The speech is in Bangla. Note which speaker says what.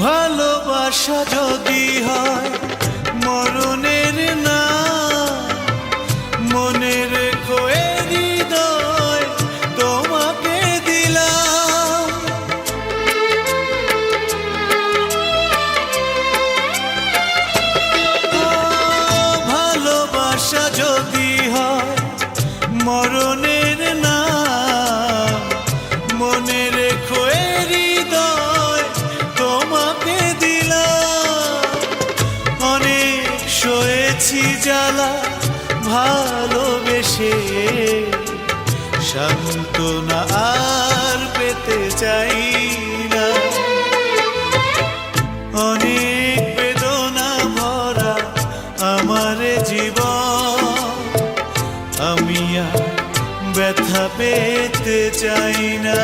Speaker 1: ভালোবাসা যদি হয় মরণের না, মনে রেখো এ হৃদয় তোমাকে দিলাম। ভালোবাসা যদি হয় মরণের না, মনে রেখো এ হৃদয় তোমাকে দিলাম। অনেক সয়েছি জ্বালা ভালোবেসে, সান্ত্বনা আর পেতে চাই না। অনেক বেদনা ভরা আমার জীবন, আমি আর ব্যথা পেতে চাই না।